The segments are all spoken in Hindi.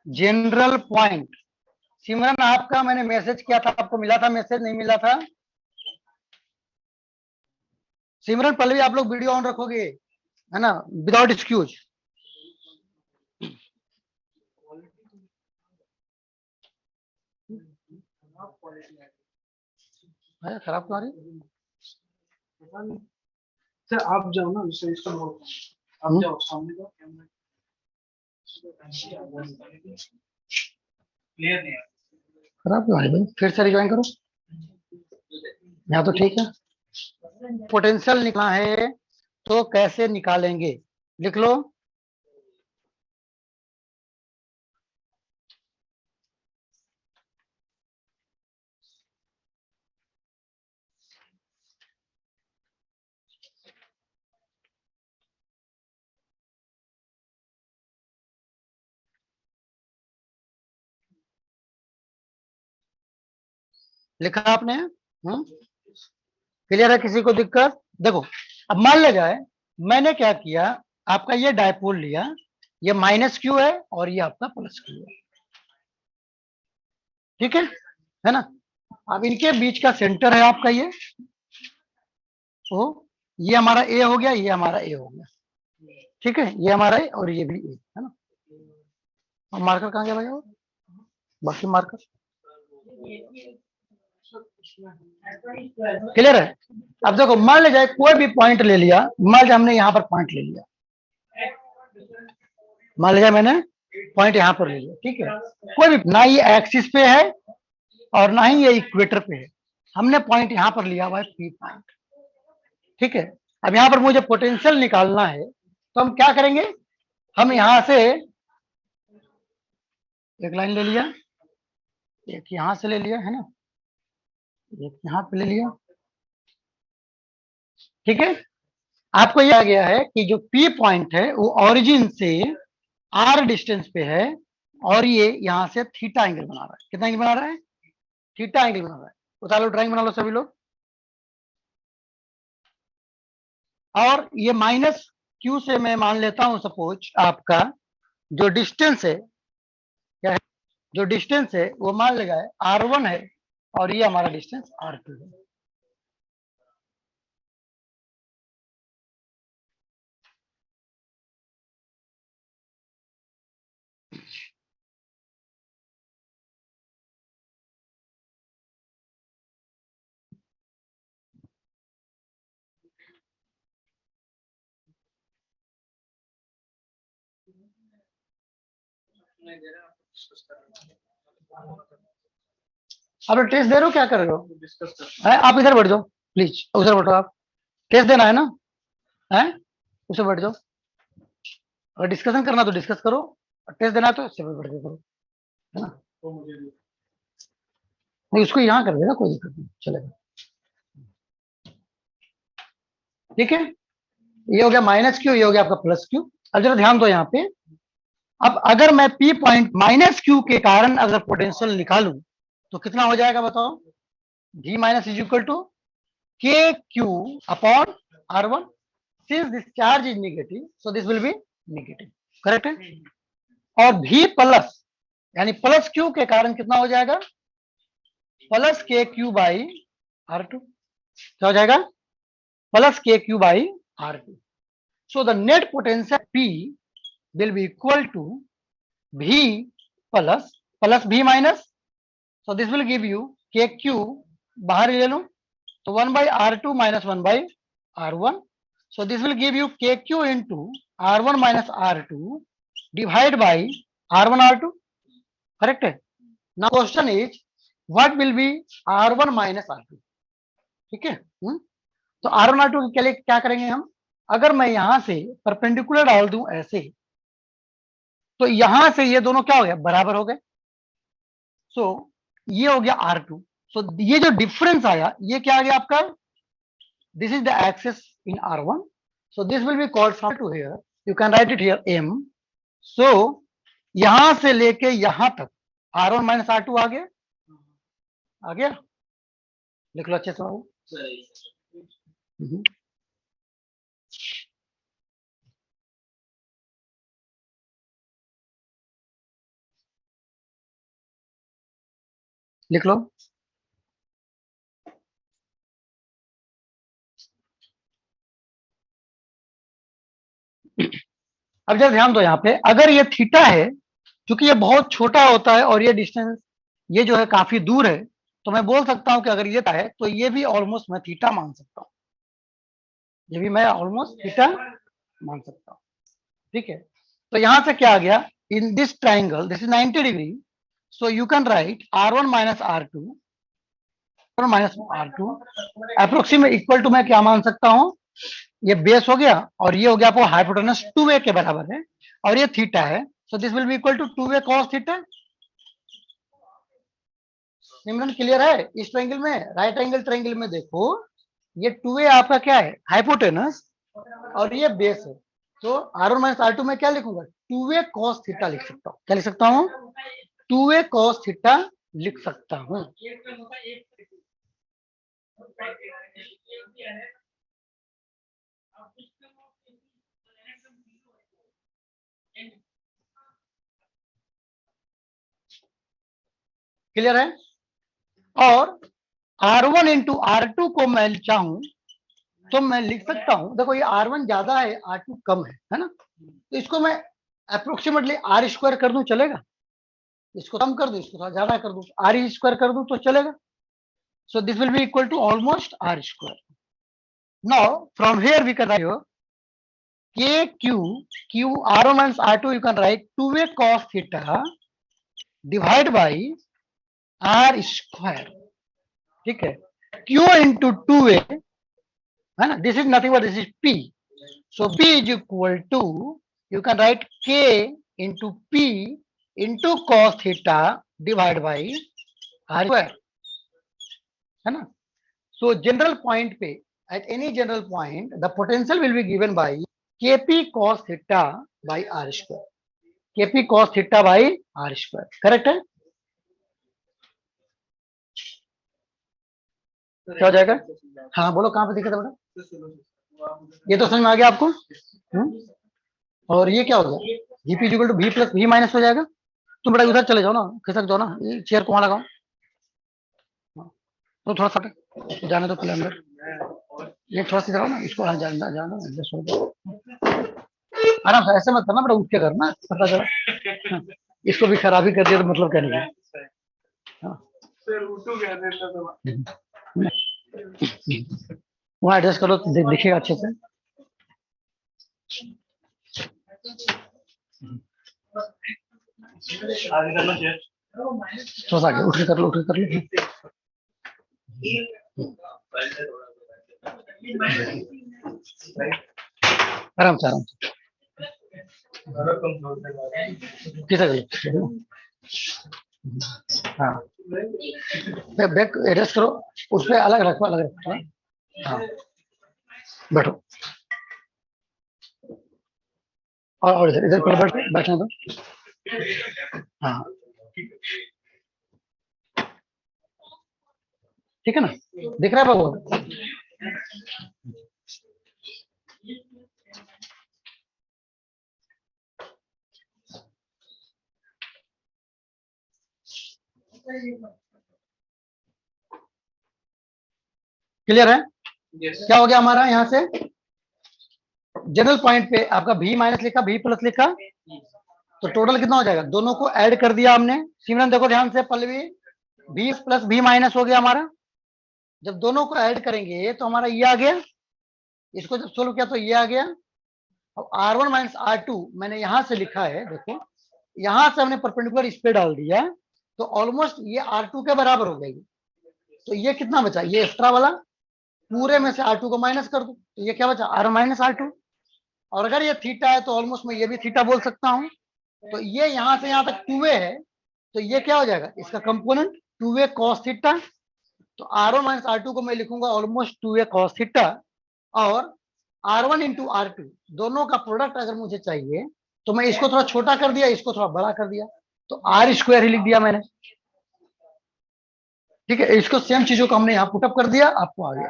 General point. सिमरन आपका मैंने मैसेज किया था, आपको मिला था मैसेज, नहीं मिला था? सिमरन पहले भी आप लोग वीडियो ऑन रखोगे है ना, विदाउट एक्सक्यूज। खराब तुम्हारी सर आप जाओ ना, इसका आप जाओ सामने का कैमरा क्लियर नहीं है। खराब क्यों है भाई, फिर से रिज्वाइन करो। यहाँ तो ठीक है। पोटेंशियल निकालना है तो कैसे निकालेंगे, लिख लो। लिखा आपने? क्लियर है? किसी को दिक्कत? देखो, अब मान ले जाए मैंने क्या किया, आपका ये डायपोल लिया, ये माइनस क्यू है और ये आपका प्लस क्यू है, ठीक है ना? अब इनके बीच का सेंटर है आपका ये, तो ये हमारा ए हो गया, ये हमारा ए हो गया, ठीक है, ये हमारा ए और ये भी ए है ना। और मार्कर कहाँ गया भाई? और बाकी मार्कर क्लियर है? अब देखो, मान ले जाए कोई भी पॉइंट ले लिया, मान लीजिए हमने यहाँ पर पॉइंट ले लिया, मान लीजिए मैंने पॉइंट यहाँ पर ले लिया, ठीक है, कोई भी ना ये एक्सिस पे है और ना ही ये इक्वेटर पे है, हमने पॉइंट यहाँ पर लिया हुआ है पी पॉइंट, ठीक है। अब यहाँ पर मुझे पोटेंशियल निकालना है तो हम क्या करेंगे, हम यहां से एक लाइन ले लिया, एक यहां से ले लिया है ना, एक यहां पे ले लिया, ठीक है। आपको यह आ गया है कि जो पी पॉइंट है वो ओरिजिन से आर डिस्टेंस पे है और ये यहां से थीटा एंगल बना रहा है। कितना एंगल बना रहा है? थीटा एंगल बना रहा है। उतार लो, ड्राइंग बना लो सभी लोग। और ये माइनस क्यू से मैं मान लेता हूं सपोज आपका जो डिस्टेंस है, क्या है, जो डिस्टेंस है वो मान लेगा R1 है और ये हमारा डिस्टेंस R2 है। आप टेस्ट दे रहे हो, क्या कर रहे हो? डिस्कस कर आप इधर बैठ जाओ प्लीज, उधर बैठो आप। टेस्ट देना है ना? है, उसे बैठ जाओ। अगर डिस्कशन करना तो डिस्कस करो, टेस्ट देना है तो इससे बैठ के करो, है ना? तो मुझे नहीं, उसको यहाँ कर देगा, कोई दिक्कत नहीं, चलेगा, ठीक है। ये हो गया माइनस क्यू, ये हो गया आपका प्लस क्यू। अब जरा ध्यान दो यहाँ पे, अब अगर मैं पी पॉइंट माइनस क्यू के कारण अगर पोटेंशियल निकालूं तो कितना हो जाएगा बताओ? V minus is equal to K Q upon R1। Since this charge is negative so this will be negative, correct है? और V प्लस यानी प्लस क्यू के कारण कितना हो जाएगा? प्लस के क्यू बाई R2। क्या हो जाएगा? प्लस के Q by R2। So the net potential P will be equal to V plus V minus, so this will give you KQ, बाहर ले लो तो 1 by R2 minus 1 by R1, so this will give you KQ into R1 minus R2 divide by R1 R2, correct है? Now question is what will be R1 minus R2, ठीक है? तो R1 R2 के लिए क्या करेंगे हम, अगर मैं यहां से परपेंडिकुलर डाल दूं ऐसे, तो यहां से ये दोनों क्या हो गया, बराबर हो गए। सो ये हो गया R2। सो ये जो डिफरेंस आया ये क्या आ गया आपका, this is the access in R1, so this will be called from to here, you can write it here M। सो यहां से लेके यहां तक R1 माइनस R2 आ गया, आ गया, लिख लो अच्छे से बाबू। लिख लो। अब जरा ध्यान दो यहाँ पे, अगर ये थीटा है, क्योंकि ये बहुत छोटा होता है और ये डिस्टेंस ये जो है काफी दूर है, तो मैं बोल सकता हूं कि अगर ये है तो ये भी ऑलमोस्ट मैं थीटा मान सकता हूं, ये भी मैं ऑलमोस्ट थीटा मान सकता हूं। ठीक है, तो यहां से क्या आ गया, in this triangle this is 90 degree, so you can write R1 minus R2 approximate equal to मैं क्या मान सकता हूं, ये बेस हो गया और ये हो गया आपको हाइपोटेनस 2a के बराबर है और ये थीटा है, so this will be equal to 2a cos theta. Simran clear है? इस ट्रायंगल में, राइट एंगल ट्रायंगल में देखो, ये 2a आपका क्या है, हाइपोटेनस, और ये बेस है, तो R1 माइनस R2 में क्या लिखूंगा, 2a cos थीटा लिख सकता हूँ। क्या लिख सकता हूँ? 2a cos थीटा लिख सकता हूँ। क्लियर है? और R1 इंटू R2 को मैं चाहूं तो मैं लिख सकता हूं, देखो ये R1 ज्यादा है, R2 कम है ना, तो इसको मैं अप्रोक्सीमेटली R स्क्वायर कर दूं, चलेगा? इसको कम कर दूं, इसको थोड़ा ज्यादा कर दूं, R स्क्वायर कर दूं तो चलेगा। So this will be equal to almost R square. Now from here we can write Q R1 minus R2 you can write 2a cos theta divide by R square. ठीक है, Q इंटू 2a है ना, this is nothing but this is P, so P is equal to, you can write K into P into cos theta divided by R square, है ना। So general point पे, at any general point the potential will be given by Kp cos theta by R square, Kp cos theta by R square, correct है? क्या हो जाएगा? हाँ बोलो, कहाँ पे दिक्कत है बेटा? ये तो समझ में आ गया आपको? और ये क्या होगा, Vp equal to V plus V minus हो जाएगा। तुम बड़ा उधर चले जाओ ना, खिसक जाओ ना, ये चेयर को वहां लगाओ, तो थोड़ा सा जाने दो पहले अंदर, ये थोड़ा सा जाओ ना, इसको हाँ जाना जाना एडजस्ट हो जाओ। आराम से, ऐसे मत करना बड़ा, उठ के करना, पता चला हाँ, इसको भी खराबी कर दिया तो मतलब क्या नहीं है। हाँ, वहाँ एडजस्ट करो तो दिखेगा अच्छे से। थोड़ा सा आगे उठ के कर लो, उठ के कर लो। आराम से, आराम से किसे करो, हाँ बैक एडजस्ट करो, उस पर अलग रखो, अलग रखो। हाँ बैठो, और इधर इधर पर बैठने दो। हाँ ठीक है ना, दिख रहा है बाबू? क्लियर है? क्या हो गया हमारा यहाँ से, जनरल पॉइंट पे आपका V माइनस लिखा, V प्लस लिखा, तो टोटल कितना हो जाएगा, दोनों को ऐड कर दिया हमने। सिमरन देखो ध्यान से, Pallavi, V plus V minus हो गया हमारा। जब दोनों को ऐड करेंगे तो हमारा ये आ गया, इसको जब सोल्व किया तो ये आ गया। अब R1 माइनस R2 मैंने यहां से लिखा है, देखो यहां से हमने परपेंडिकुलर इस पे डाल दिया, तो ऑलमोस्ट ये R2 के बराबर हो जाएगी। तो ये कितना बचा, ये एक्स्ट्रा वाला पूरे में से R2 को माइनस कर दो, तो ये क्या बचा, R माइनस R2। और अगर ये थीटा है तो ऑलमोस्ट मैं ये भी थीटा बोल सकता हूँ। तो ये यहां से यहां तक 2a है, तो ये क्या हो जाएगा, इसका कंपोनेंट 2a cos थीटा। तो R1 माइनस R2 को मैं लिखूंगा ऑलमोस्ट 2a cos थीटा, और R1 इंटू R2 दोनों का प्रोडक्ट अगर मुझे चाहिए तो मैं इसको थोड़ा छोटा कर दिया, इसको थोड़ा बड़ा कर दिया, तो R स्क्वायर ही लिख दिया मैंने। ठीक है, इसको सेम चीजों को हमने यहाँ पुटअप कर दिया, आपको आ गया।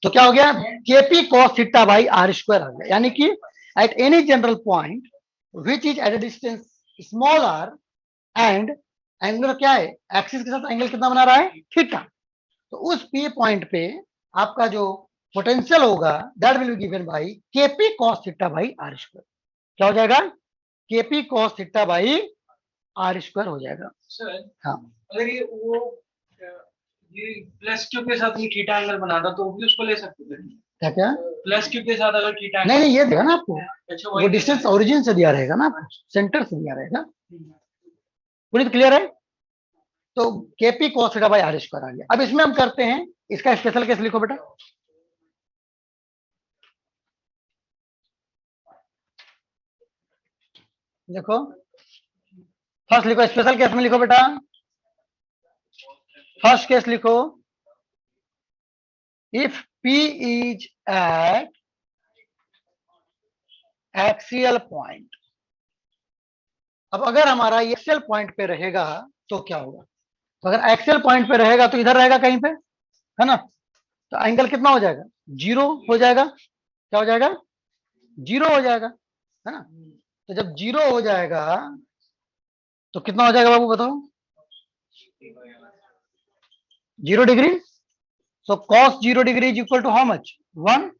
तो क्या हो गया, Kp cos theta by R square आ गया, यानी कि at any general point which is at a distance small r and angular क्या है, एक्सिस के साथ एंगल कितना बना रहा है, थीटा। तो उस पी पॉइंट पे आपका जो पोटेंशियल होगा that will be given by KP cos theta by are square. क्या हो जाएगा, KP cos theta by are square हो जाएगा। सर हाँ, अगर ये वो ये प्लस क्यू के साथ ये थीटा एंगल बना था तो भी उसको ले सकते थे। क्या क्या, प्लस क्यू के साथ अगर थीटा नहीं नहीं ये देगा ना आपको, अच्छा वो डिस्टेंस ओरिजिन से दिया रहेगा ना, सेंटर से दिया रहेगा। पूरी क्लियर है। तो K P cos theta by are square आ गया। अब इसमें हम करते हैं, इसका स्पेशल केस लिखो बेटा। देखो फर्स्ट लिखो, स्पेशल केस में लिखो बेटा, फर्स्ट केस लिखो, if P is eight axial point. अब अगर हमारा ये एक्सियल पॉइंट पे रहेगा तो क्या होगा, तो अगर एक्सियल पॉइंट पे रहेगा तो इधर रहेगा कहीं पे, है ना, तो एंगल कितना हो जाएगा, जीरो हो जाएगा। क्या हो जाएगा, जीरो हो जाएगा, है ना। तो जब जीरो हो जाएगा तो कितना हो जाएगा बाबू बताओ, 0 degree. So cos 0 degree is equal to how much, 1।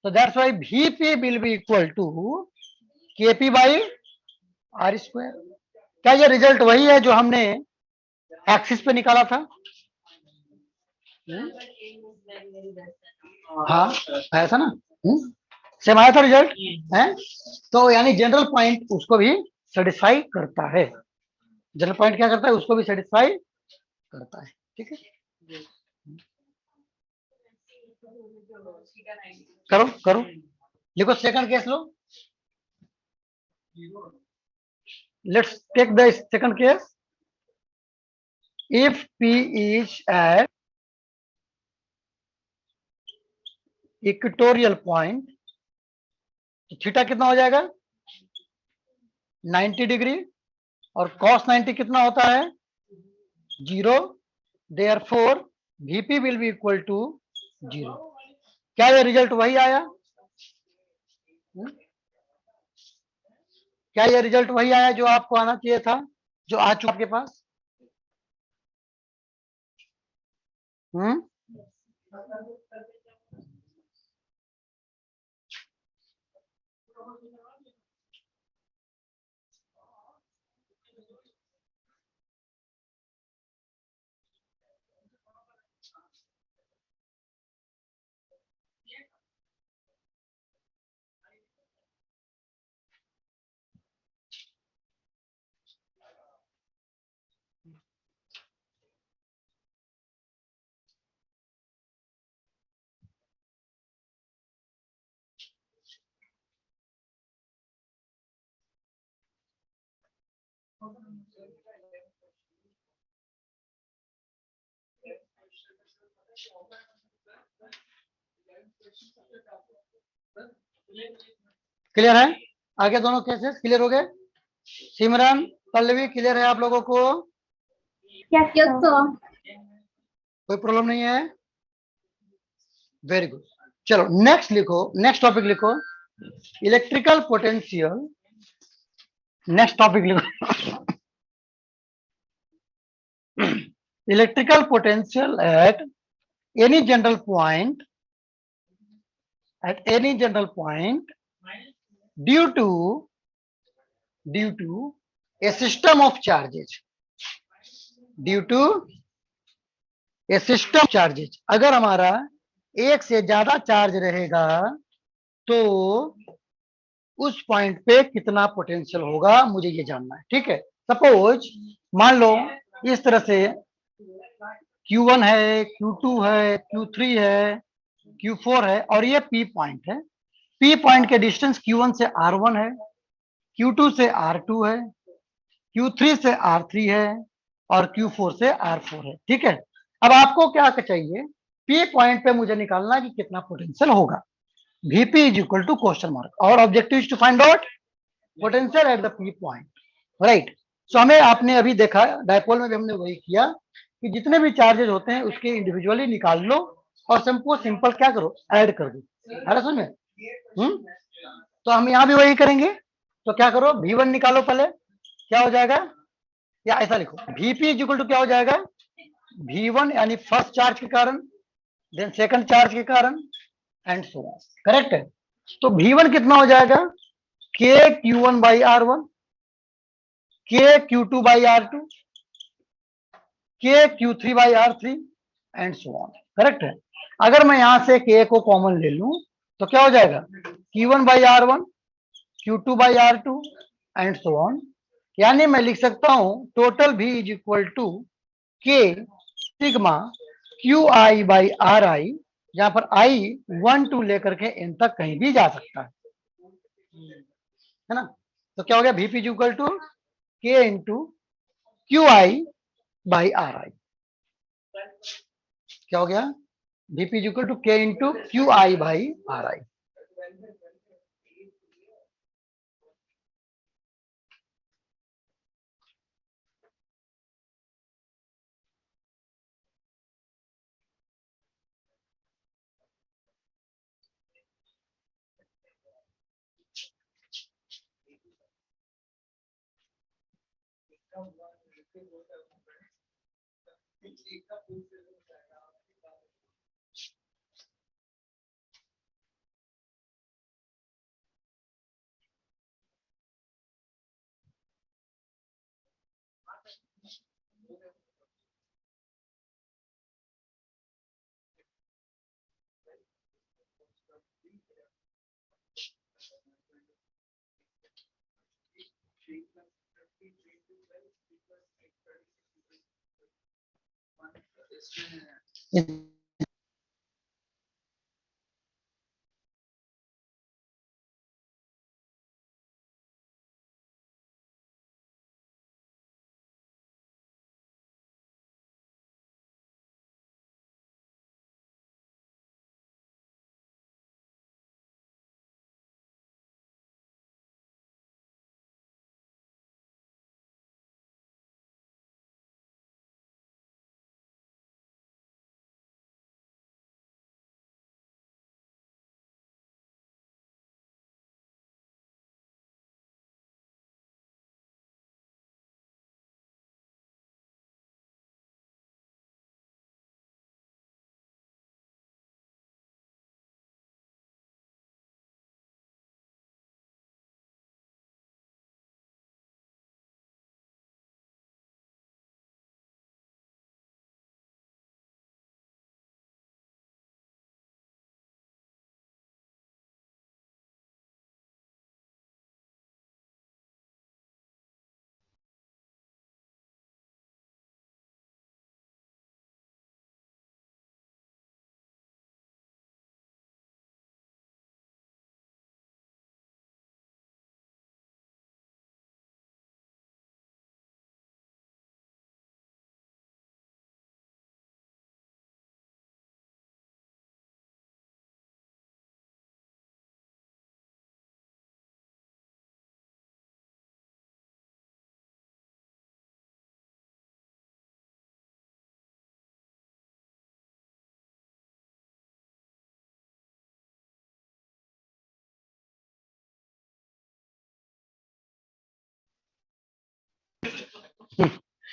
so that's why VP will be equal to KP by are square. क्या ये रिजल्ट वही है जो हमने एक्सिस पे निकाला था? हाँ आया था ना, सेम आया था रिजल्ट है। तो यानी जनरल पॉइंट उसको भी सेटिस्फाई करता है, जनरल पॉइंट क्या करता है, उसको भी सेटिस्फाई करता है, ठीक है। करो करो, लिखो सेकंड केस लो। Let's take the second case. If P is at equatorial point तो थीटा कितना हो जाएगा, 90 डिग्री, और cos 90 कितना होता है, 0। Therefore VP will be equal to 0। क्या ये रिजल्ट वही आया, क्या ये रिजल्ट वही आया जो आपको आना चाहिए था, जो आ चुका आपके पास? हम्म, क्लियर है, आगे दोनों केसेस क्लियर हो गए। सिमरन पल्लवी क्लियर है आप लोगों को, कोई प्रॉब्लम नहीं है, वेरी गुड। चलो नेक्स्ट लिखो, नेक्स्ट टॉपिक लिखो, इलेक्ट्रिकल पोटेंशियल। नेक्स्ट टॉपिक लिखो electrical potential at any general point, at any general point due to a system of charges, due to a system of charges। अगर हमारा एक से ज्यादा चार्ज रहेगा तो उस पॉइंट पे कितना पोटेंशियल होगा मुझे ये जानना है, ठीक है। सपोज मान लो इस तरह से Q1 है, Q2 है, Q3 है, Q4 है, और ये P पॉइंट है। P पॉइंट के डिस्टेंस Q1 से R1 है, Q2 से R2 है, Q3 से R3 है, और Q4 से R4 है, ठीक है। अब आपको क्या चाहिए, P पॉइंट पे मुझे निकालना कि कितना पोटेंशियल होगा। VP is equal to question mark, और objective is to find out potential at the P point, right. So हमें आपने अभी देखा डायपोल में भी हमने वही किया कि जितने भी चार्जेस होते हैं उसके इंडिविजुअली निकाल लो और सबको सिंपल क्या करो, ऐड कर दो। अरे सुन में, तो हम यहाँ भी वही करेंगे। तो क्या करो, V1 निकालो पहले, क्या हो जाएगा, या ऐसा लिखो Vp इज इक्वल टू क्या हो जाएगा, V1 यानी फर्स्ट चार्ज के कारण, देन सेकंड चार्ज के कारण, एंड सो ऑन। करेक्ट है। तो V1 कितना हो जाएगा, K Q1 by R1, K Q2 by R2, K Q3 by R3, and so on. Correct है। अगर मैं यहां से K को कॉमन ले लूं तो क्या हो जाएगा, Q1 by R1, Q2 by R2, and so on. यानी मैं लिख सकता हूं total V is equal to K sigma q i by r i, जहां पर आई 1 2 लेकर के n तक कहीं भी जा सकता है ना। तो क्या हो गया, Vp equal to K into q i by r i. क्या हो गया, Vp equal to K into q i by r i.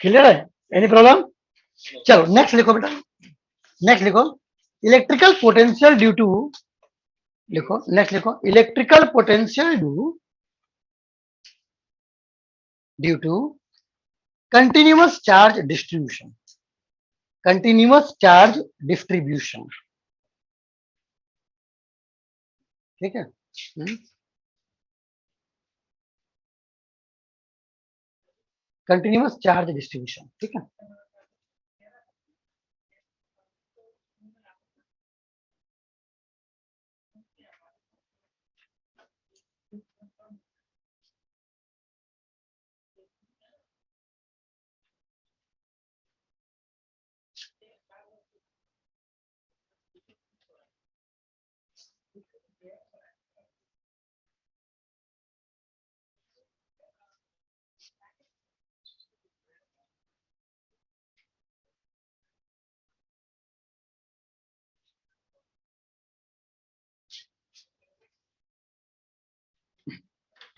Clear है, एनी प्रॉब्लम। चलो नेक्स्ट लिखो बेटा, नेक्स्ट लिखो इलेक्ट्रिकल पोटेंशियल ड्यू टू, लिखो नेक्स्ट लिखो electrical potential due to continuous charge distribution, continuous charge distribution. ठीक है। Continuous charge distribution. ठीक है।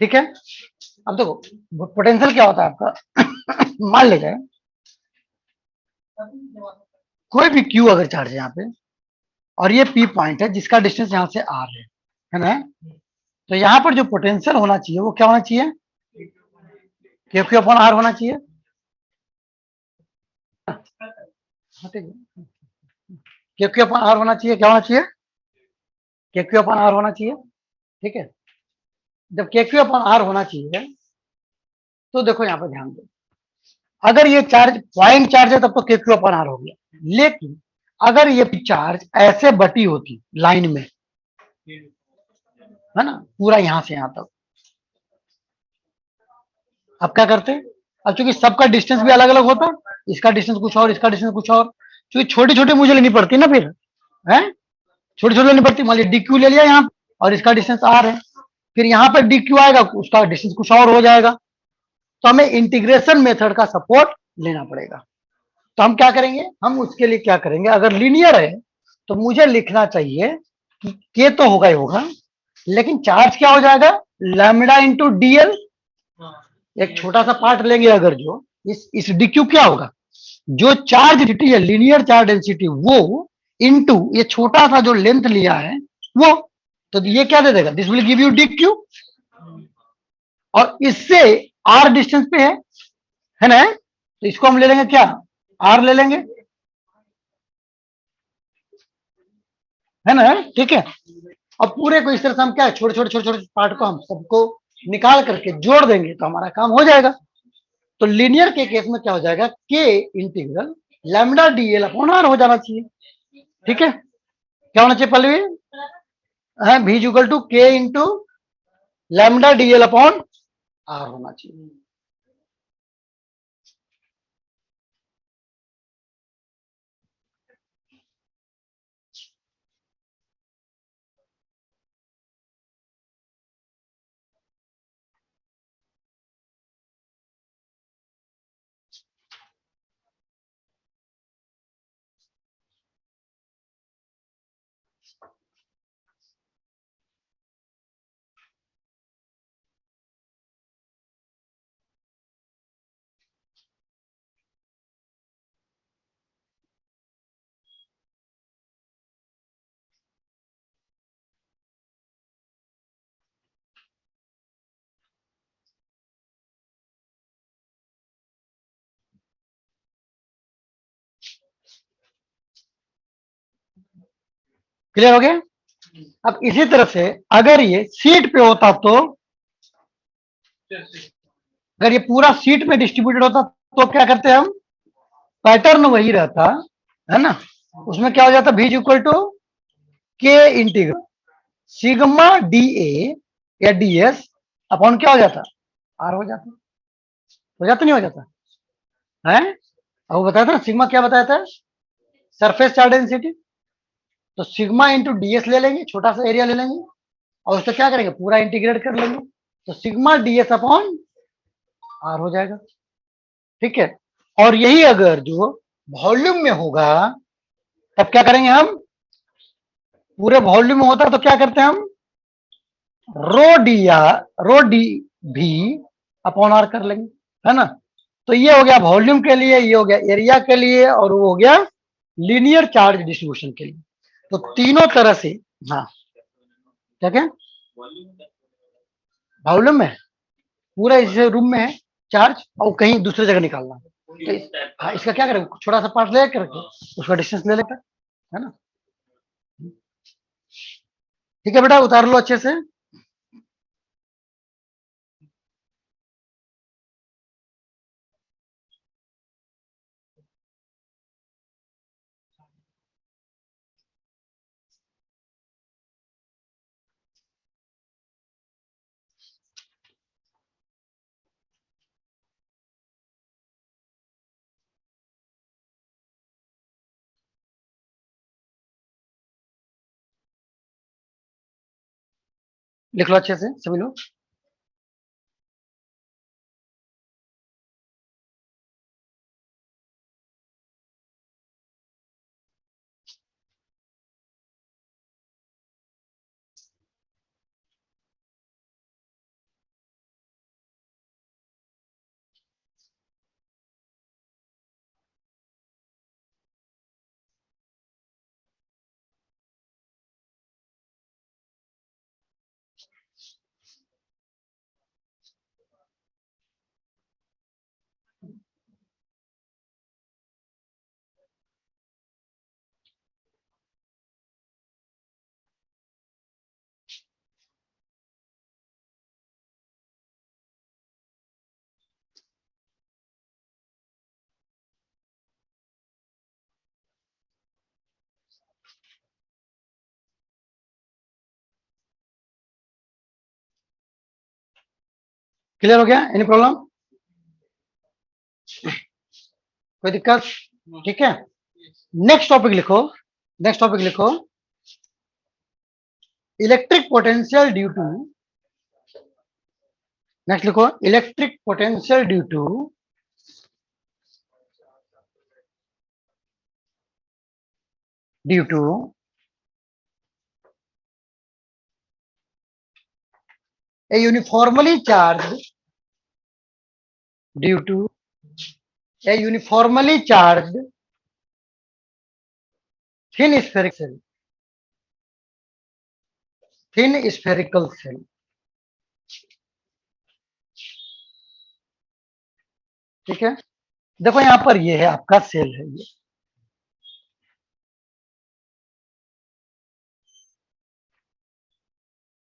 ठीक है। अब देखो पोटेंशियल क्या होता है आपका, मान लीजिए कोई भी क्यू अगर चार्ज है यहाँ पे और ये पी पॉइंट है जिसका डिस्टेंस यहाँ से आर है ना? तो यहाँ पर जो पोटेंशियल होना चाहिए वो क्या होना चाहिए? क्यू क्यू अपॉन आर होना चाहिए। क्यू क्यू अपॉन आर होना चाहिए, क्या होना चाहिए? क्यू क्यू अपॉन आर होना चाहिए। ठीक है, जब क्यू क्यू अपॉन आर होना चाहिए तो देखो यहाँ पर ध्यान दो, अगर ये चार्ज पॉइंट चार्ज है तब तो क्यू क्यू अपॉन आर हो गया, लेकिन अगर ये चार्ज ऐसे बटी होती लाइन में, है ना, पूरा यहां से यहां तक, अब क्या करते हैं? अब चूंकि सबका डिस्टेंस भी अलग अलग होता, इसका डिस्टेंस कुछ और, इसका डिस्टेंस कुछ और, क्योंकि छोटी छोटी मुझे लेनी पड़ती ना फिर, है, छोटी छोटी लेनी पड़ती। मान लीजिए डी क्यू ले लिया यहाँ और इसका डिस्टेंस आर है, फिर यहाँ पर डी क्यू आएगा, उसका डिस्टेंस कुछ और हो जाएगा, तो हमें इंटीग्रेशन मेथड का सपोर्ट लेना पड़ेगा। तो हम क्या करेंगे, हम उसके लिए क्या करेंगे, अगर लीनियर है तो मुझे लिखना चाहिए कि के तो होगा ही होगा, लेकिन चार्ज क्या हो जाएगा, लैम्डा इंटू डीएल। एक छोटा सा पार्ट लेंगे अगर, जो इस डीक्यू क्या होगा, जो चार्ज डेंसिटी है, लीनियर चार्ज डेंसिटी, वो इनटू ये छोटा सा जो लेंथ लिया है वो, तो ये क्या दे देगा, this will give you dq, और इससे आर डिस्टेंस पे है ना, तो इसको हम ले लेंगे क्या, आर ले लेंगे, है ना? ठीक है, अब पूरे को इस तरह से हम क्या, छोटे छोटे छोटे छोटे पार्ट को हम सबको निकाल करके जोड़ देंगे तो हमारा काम हो जाएगा। तो लीनियर के केस में क्या हो जाएगा, K integral lambda dl upon r हो जाना चाहिए। ठीक है, क्या होना चाहिए पल्लवी, है भी equal to K into lambda dl upon r होना चाहिए। क्लियर हो गया? अब इसी तरह से अगर ये सीट पे होता तो, अगर ये पूरा सीट में डिस्ट्रीब्यूटेड होता तो क्या करते हम, पैटर्न वही रहता, है ना, उसमें क्या हो जाता, भी इक्वल टू के इंटीग्रल सिग्मा डी ए या डी एस अपॉन क्या हो जाता, आर हो जाता नहीं हो जाता है? अब वो बताया था ना, सिग्मा क्या बताया था, सरफेस चार्ज डेंसिटी, तो सिग्मा इंटू डीएस ले लेंगे, छोटा सा एरिया ले लेंगे और उसको क्या करेंगे, पूरा इंटीग्रेट कर लेंगे, तो सिग्मा डीएस अपॉन आर हो जाएगा। ठीक है, और यही अगर जो वॉल्यूम में होगा तब क्या करेंगे हम, पूरे वॉल्यूम में होता तो क्या करते हैं हम, रो डी भी अपॉन आर कर लेंगे, है ना? तो ये हो गया वॉल्यूम के लिए, ये हो गया एरिया के लिए, और वो हो गया लीनियर चार्ज डिस्ट्रीब्यूशन के लिए। तो तीनों तरह से, हाँ क्या क्या, वॉल्यूम में पूरा इस रूम में है चार्ज और कहीं दूसरी जगह निकालना है, तो हाँ, इसका क्या करेंगे, छोटा सा पार्ट ले करके उसका डिस्टेंस ले लेता है ना? ठीक है बेटा, उतार लो अच्छे से। लिख लो अच्छे से सभी लोग। क्लियर हो गया? Any problem? कोई दिक्कत? ठीक है, नेक्स्ट टॉपिक लिखो। नेक्स्ट टॉपिक लिखो, electric potential due to, next लिखो electric potential due to a uniformly charged due to a uniformly charged thin spherical cell। ठीक है, देखो यहां पर ये है आपका सेल है ये,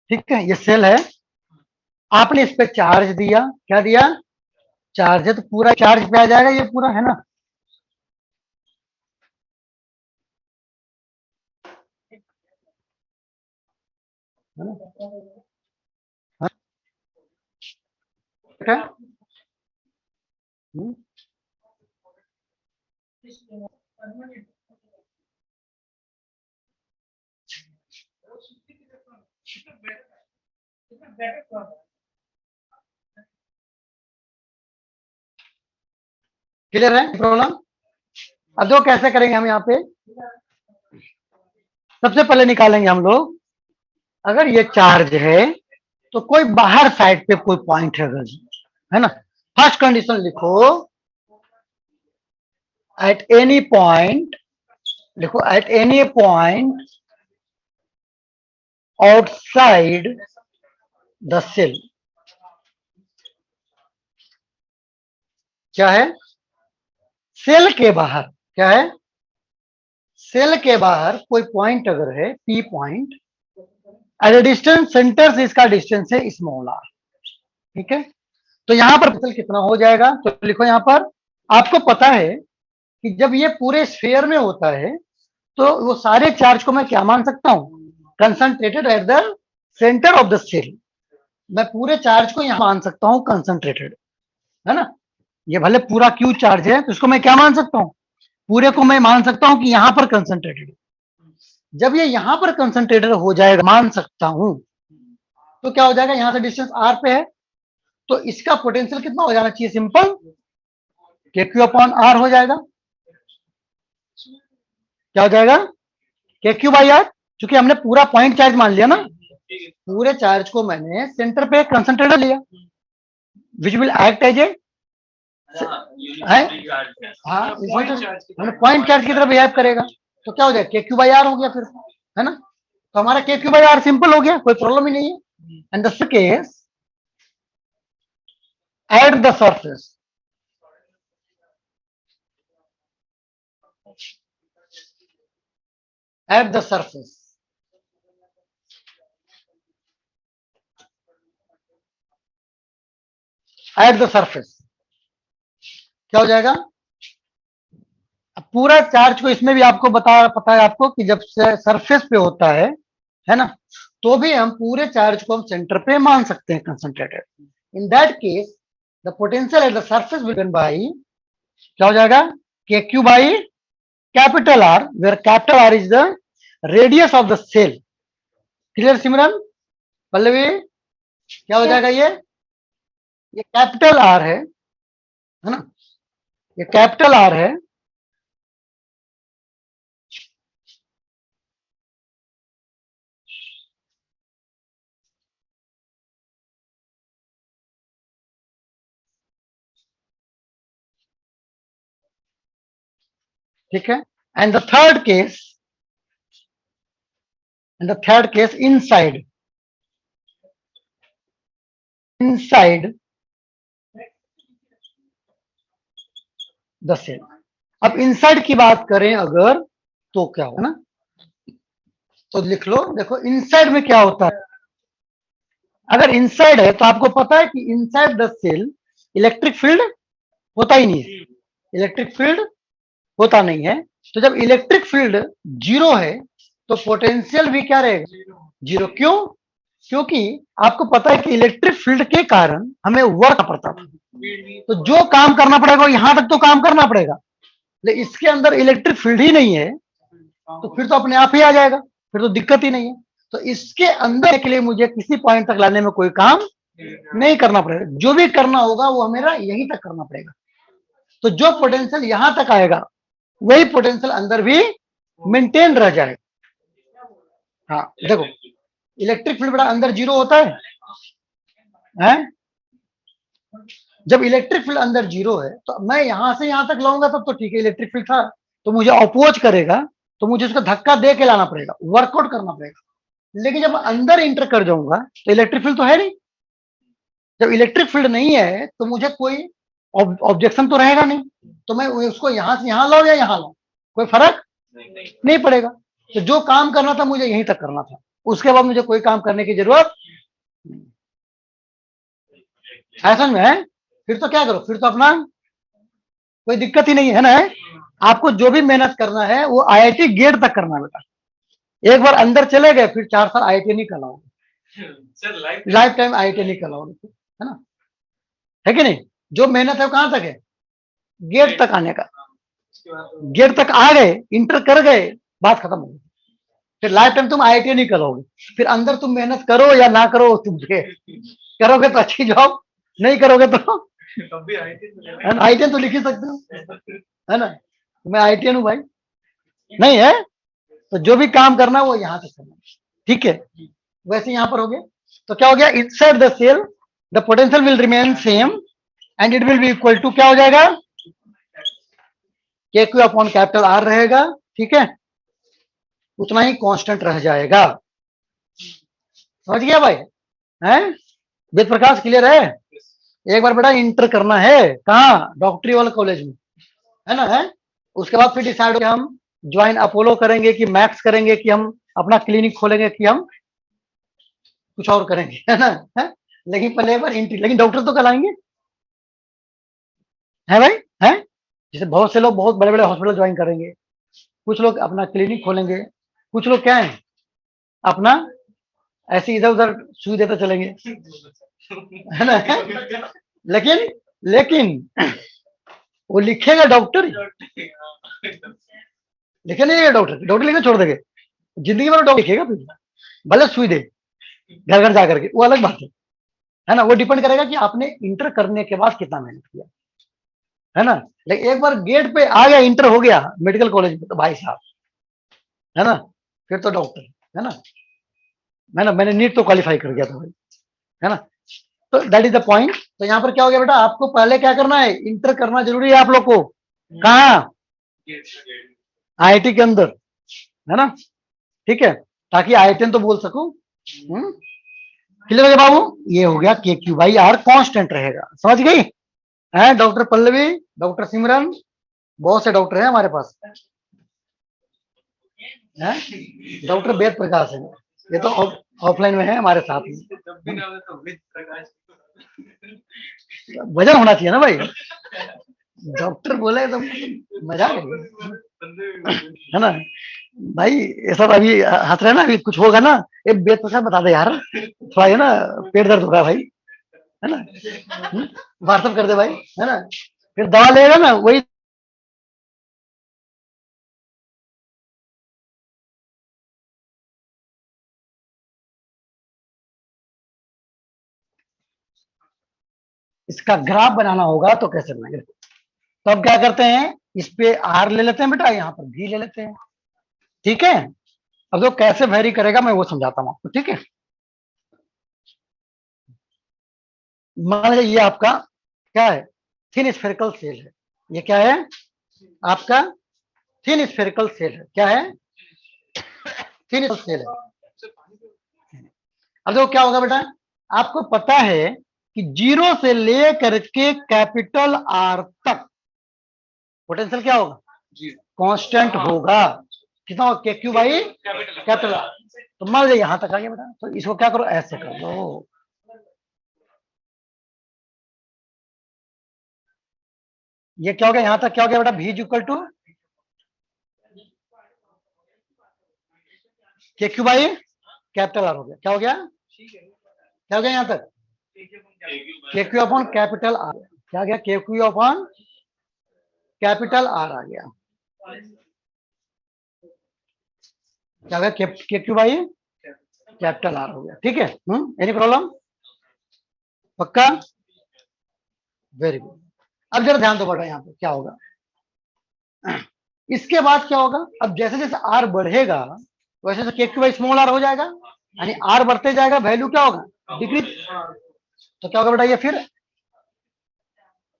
ठीक है, ये सेल है। आपने इस पे चार्ज दिया, क्या दिया? चार्ज है, तो पूरा चार्ज पे आ जाएगा ये पूरा, है ना? है ना? हाँ, ठीक है। हम्म, क्लियर है प्रॉब्लम? अब देखो कैसे करेंगे हम यहाँ पे। सबसे पहले निकालेंगे हम लोग, अगर ये चार्ज है तो कोई बाहर साइड पे कोई पॉइंट है अगर, है ना? फर्स्ट कंडीशन लिखो, एट एनी पॉइंट, लिखो at any point outside the shell, क्या है? सेल के बाहर, क्या है? सेल के बाहर कोई पॉइंट अगर है, P point, at a distance center से इसका डिस्टेंस है स्मॉल आर। ठीक है, तो यहां पर पोटेंशियल कितना हो जाएगा? तो लिखो यहां पर, आपको पता है कि जब ये पूरे स्फीयर में होता है तो वो सारे चार्ज को मैं क्या मान सकता हूं? Concentrated at the center of the shell. मैं पूरे चार्ज को यहां मान सकता हूं कंसंट्रेटेड, है ना? ये भले पूरा क्यू चार्ज है तो इसको मैं क्या मान सकता हूं? पूरे को मैं मान सकता हूं कि यहां पर कंसंट्रेटेड। जब ये यहां पर कंसंट्रेटेड हो जाएगा, मान सकता हूं, तो क्या हो जाएगा? यहां से डिस्टेंस आर पे है, तो इसका पोटेंशियल कितना हो जाना चाहिए? सिंपल, के क्यू अपॉन आर हो जाएगा। क्या हो जाएगा? के क्यू बाई आर, क्योंकि हमने पूरा पॉइंट चार्ज मान लिया ना, पूरे चार्ज को मैंने सेंटर पे कंसंट्रेटेड लिया, which will act as a, हाँ, पॉइंट चार्ज की तरफ बिहेव करेगा, तो क्या हो जाएगा? के क्यू बाई आर हो गया फिर, है ना? तो हमारा के क्यू बाई आर सिंपल हो गया, कोई प्रॉब्लम ही नहीं है। And the case at the surface, eight the surface, eight the surface क्या हो जाएगा? अब पूरा चार्ज को इसमें भी आपको पता है आपको कि जब सरफेस पे होता है ना, तो भी हम पूरे चार्ज को हम सेंटर पे मान सकते हैं concentrated. In that case the potential at the surface will given by, क्या हो जाएगा? K Q by capital R, where capital R is the radius of the shell. Clear Simran? Pallavi, क्या हो जाएगा? ये कैपिटल आर है ना? ये कैपिटल आर है, ठीक है? And the third case, and the third case inside, inside the shell. अब इनसाइड की बात करें अगर, तो क्या होगा ना, तो लिख लो, देखो इनसाइड में क्या होता है। अगर इनसाइड है तो आपको पता है कि inside the shell electric field होता ही नहीं है, इलेक्ट्रिक फील्ड होता नहीं है। तो जब इलेक्ट्रिक फील्ड जीरो है तो पोटेंशियल भी क्या रहेगा? जीरो। क्यों? क्योंकि आपको पता है कि इलेक्ट्रिक फील्ड के कारण हमें वर्क पड़ता था, तो जो काम करना पड़ेगा वो यहां तक तो काम करना पड़ेगा, लेकिन इसके अंदर इलेक्ट्रिक फील्ड ही नहीं है, तो फिर तो अपने आप ही आ जाएगा, फिर तो दिक्कत ही नहीं है। तो इसके अंदर के लिए मुझे किसी पॉइंट तक लाने में कोई काम नहीं करना पड़ेगा, जो भी करना होगा वो मेरा यहीं तक करना पड़ेगा। तो जो पोटेंशियल यहां तक आएगा वही पोटेंशियल अंदर भी मेंटेन रह जाएगा। हाँ देखो, इलेक्ट्रिक फील्ड बड़ा अंदर जीरो होता है? जब इलेक्ट्रिक फील्ड अंदर जीरो है तो मैं यहां से यहां तक लाऊंगा तब तो ठीक है, इलेक्ट्रिक फील्ड था तो मुझे अपोज करेगा, तो मुझे उसका धक्का दे के लाना पड़ेगा, वर्कआउट करना पड़ेगा। लेकिन जब अंदर इंटर कर जाऊंगा तो इलेक्ट्रिक फील्ड तो है नहीं, जब इलेक्ट्रिक फील्ड नहीं है तो मुझे कोई ऑब्जेक्शन तो रहेगा नहीं, तो मैं उसको यहां से यहां लाऊं या यहां लाऊं, कोई फर्क नहीं पड़ेगा। तो जो काम करना था मुझे यहीं तक करना था, उसके बाद मुझे कोई काम करने की जरूरत ऐसा में है। फिर तो क्या करो, फिर तो अपना कोई दिक्कत ही नहीं है ना। आपको जो भी मेहनत करना है वो आईआईटी गेट तक करना है बेटा। एक बार अंदर चले गए फिर 4 साल आईआईटी नहीं कराओगे, लाइफ टाइम आईआईटी नहीं कराओगे, है ना, है कि नहीं? जो मेहनत है वो कहां तक है, गेट तक आने का। गेट तक आ गए, इंटर कर गए, बात खत्म हो गई। फिर लाइफ टाइम तुम आईआईटी नहीं करोगे, फिर अंदर तुम मेहनत करो या ना करो, तुम करोगे तो अच्छी जॉब, नहीं करोगे तो आईटीएन तो लिख ही सकते हो, है ना। मैं आईटीएन हूं भाई, नहीं है तो जो भी काम करना वो यहां तक करना, ठीक है। वैसे यहां पर हो गया, तो क्या हो गया, inside the shell the potential will remain same and it will be equal to क्या हो जाएगा, K Q upon capital R रहेगा, ठीक है, उतना ही कांस्टेंट रह जाएगा। समझ गया भाई, हैं? वेद प्रकाश क्लियर है? एक बार बेटा इंटर करना है कहाँ, डॉक्टरी वाले कॉलेज में, है ना, है। उसके बाद फिर डिसाइड हो हम ज्वाइन अपोलो करेंगे कि मैक्स करेंगे कि हम अपना क्लिनिक खोलेंगे कि हम कुछ और करेंगे, है ना, है? लेकिन पहले एक बार इंट्री, लेकिन डॉक्टर तो कराएंगे, है भाई, है। जैसे बहुत से लोग बहुत बड़े बड़े हॉस्पिटल ज्वाइन करेंगे, कुछ लोग अपना क्लिनिक खोलेंगे, कुछ लोग क्या है अपना ऐसे इधर उधर सुई देते चलेंगे, है ना, है? लेकिन लेकिन वो लिखेगा डॉक्टर, लिखे नहीं डॉक्टर, डॉक्टर लिखना छोड़ देंगे, जिंदगी भर डॉक्टर लिखेगा, फिर भले सुई दे घर घर जाकर के, वो अलग बात है ना। वो डिपेंड करेगा कि आपने इंटर करने के बाद कितना मेहनत किया, है ना। लेकिन एक बार गेट पे आ गया, इंटर हो गया मेडिकल कॉलेज में, तो भाई साहब, है ना, फिर तो डॉक्टर, है ना, मैंने नीट तो क्वालिफाई कर गया था भाई, है ना। तो दैट इज द पॉइंट। तो यहाँ पर क्या हो गया बेटा, आपको पहले क्या करना है, इंटर करना जरूरी है आप लोग को, कहा, आईआईटी के अंदर, है ना, ठीक है, ताकि आईआईटी तो बोल सकूं। क्लियर है बाबू, ये हो गया के क्यू बाई आर कांस्टेंट रहेगा, समझ गई है डॉक्टर पल्लवी, डॉक्टर सिमरन, बहुत से डॉक्टर हैं हमारे पास, है डॉक्टर वेद प्रकाश है, ये तो ऑफलाइन में है हमारे साथ में, वजन होना चाहिए ना भाई, डॉक्टर बोले तो मजा आ गई, है ना भाई। ये सब अभी हंस रहे ना, अभी कुछ होगा ना, ये वेद प्रकाश बता दे यार, थोड़ा ये ना पेट दर्द हो रहा है भाई, है ना, व्हाट्सअप कर दे भाई, है ना, फिर दवा लेगा ना वही। इसका ग्राफ बनाना होगा तो कैसे बनाएंगे, तो अब क्या करते हैं, इस पे आर ले लेते हैं बेटा, यहाँ पर भी ले लेते हैं, ठीक है। अब जो कैसे वेरी करेगा मैं वो समझाता हूँ आपको, ठीक है। मान लीजिए ये आपका क्या है, थिन स्फेरिकल सेल है, ये क्या है आपका थिन स्फेरिकल सेल है, क्या है, थिन सेल है। अब देखो क्या होगा बेटा, आपको पता है कि जीरो से लेकर के कैपिटल आर तक पोटेंशियल क्या होगा, कांस्टेंट होगा, कितना होगा, के क्यू बाई कैपिटल आर। तो मान लीजिए यहां तक आ गया बेटा, तो इसको क्या करो, ऐसे कर दो, ये क्या हो गया, यहां तक क्या हो गया बेटा, भी equal to K Q by capital are हो गया, क्या हो गया, ठीक है। क्या हो गया यहाँ तक? के क्यू अपॉन कैपिटल आर, क्या गया? के क्यू अपॉन कैपिटल आर आ गया। क्या गया? के क्यू बाई कैपिटल आर हो गया। ठीक है, एनी प्रॉब्लम? पक्का? Very good. अब जरा ध्यान दो बेटा, यहाँ पे क्या होगा, इसके बाद क्या होगा? अब जैसे जैसे आर बढ़ेगा वैसे वैसे के क्यू बाई स्मॉल आर हो जाएगा, यानी आर बढ़ते जाएगा, वैल्यू क्या होगा? डिक्रीज। तो क्या होगा बेटा? ये फिर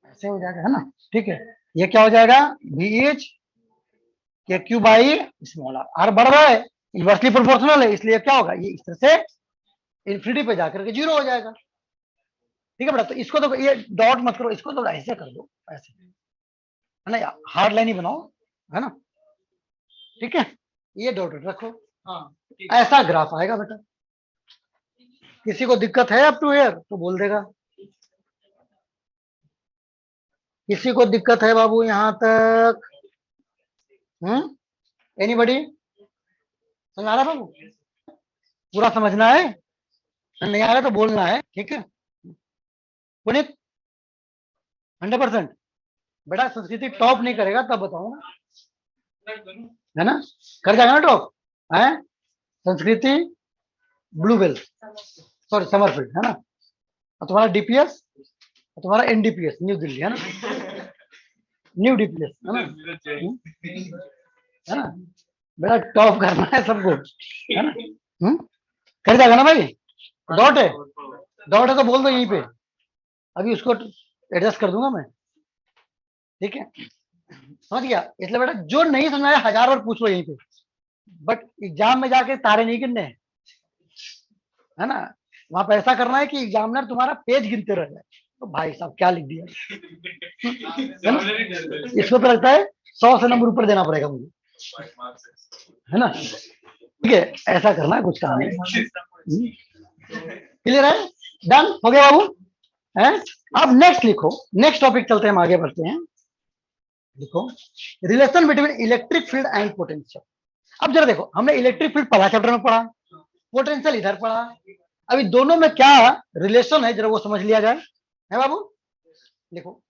ऐसे हो जाएगा, है ना? ठीक है, ये क्या हो जाएगा? V is K Q by small r. R बढ़ रहा है, इनवर्सली प्रोपोर्शनल है, इसलिए क्या होगा? ये इस तरह से इन्फिनिटी पे जाकर के जीरो हो जाएगा। ठीक है बेटा, तो इसको तो ये डॉट मत करो, इसको तो ऐसे कर दो, ऐसे, है ना? हार्ड लाइन ही बनाओ, है ना? ठीक है, ये डॉट रखो। हाँ, ऐसा ग्राफ आएगा बेटा। किसी को दिक्कत है अप टू हियर तो बोल देगा। किसी को दिक्कत है बाबू यहां तक? एनीबडी? समझ आ रहा है बाबू? पूरा समझना है, नहीं आ रहा तो बोलना है, ठीक है? पुनीत 100%? बेटा संस्कृति टॉप नहीं करेगा तब बताऊंगा, है ना? कर जाएगा ना टॉप? है संस्कृति ब्लू बेल, सॉरी समरफील्ड, है ना? और तुम्हारा डीपीएस, तुम्हारा एनडीपीएस न्यू दिल्ली, है ना? न्यू डीपीएस, है ना? है ना? बेटा टॉप करना है सबको, है ना? कर जाएगा ना भाई? डॉट है, डॉट है तो बोल दो यहीं पे, अभी उसको एडजस्ट कर दूंगा मैं। ठीक है, समझ गया? इसलिए बेटा जो नहीं समझ आया 1000 बार पूछ लो यहीं पे, बट एग्जाम में जाके तारे नहीं गिनने हैं, है ना? वहां पे ऐसा करना है कि एग्जामिनर तुम्हारा पेज गिनते रह जाए, तो भाई साहब क्या लिख दिया, है ना? इसको तो लगता है 100 से नंबर ऊपर देना पड़ेगा मुझे, है ना? ठीक है, ऐसा करना है, कुछ काम नहीं। क्लियर है? डन हो गया बाबू? है? अब नेक्स्ट लिखो, नेक्स्ट टॉपिक चलते हैं, हम आगे बढ़ते हैं। लिखो relation between electric field and potential. अब जरा देखो, हमने इलेक्ट्रिक फील्ड पहला चैप्टर में पढ़ा, पोटेंशियल इधर पढ़ा, अभी दोनों में क्या रिलेशन है जरा वो समझ लिया जाए, है बाबू? लिखो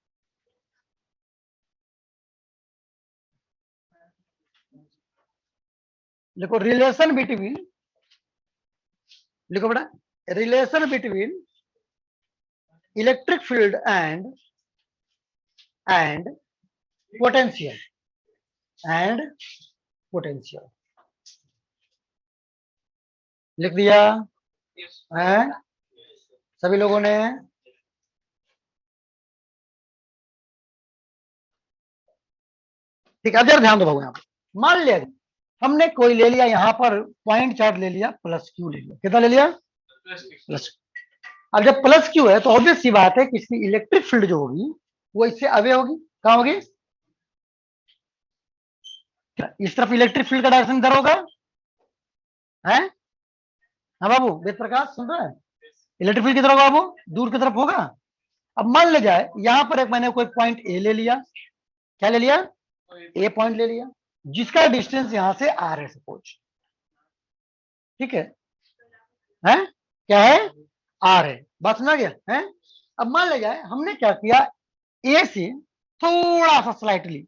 लिखो रिलेशन बिटवीन, लिखो बेटा, relation between electric field and potential, and potential. लिख दिया है सभी लोगों ने? ठीक है, अब जरा ध्यान दो बाबू, यहाँ पर मान लिया हमने कोई ले लिया, यहाँ पर पॉइंट चार्ज ले लिया, प्लस क्यू ले लिया, कितना ले लिया? प्लस। अब जब प्लस क्यू है तो ऑब्वियस सी बात है कि इसकी इलेक्ट्रिक फील्ड जो होगी वो इससे अवे होगी, कहां होगी? इस तरफ इलेक्ट्रिक फील्ड का डायरेक्शन इधर होगा, है? हाँ बाबू, वेद प्रकाश सुन रहा है? इलेक्ट्रिक फील्ड किधर होगा बाबू? दूर की तरफ होगा। अब मान ले जाए यहां पर एक मैंने कोई पॉइंट ए ले लिया, क्या ले लिया? ए पॉइंट ले लिया, जिसका डिस्टेंस यहां से आर है सपोज, ठीक है? क्या है? आर है, बात सुना गया है? अब मान ले जाए हमने क्या किया, ए से थोड़ा सा स्लाइटली,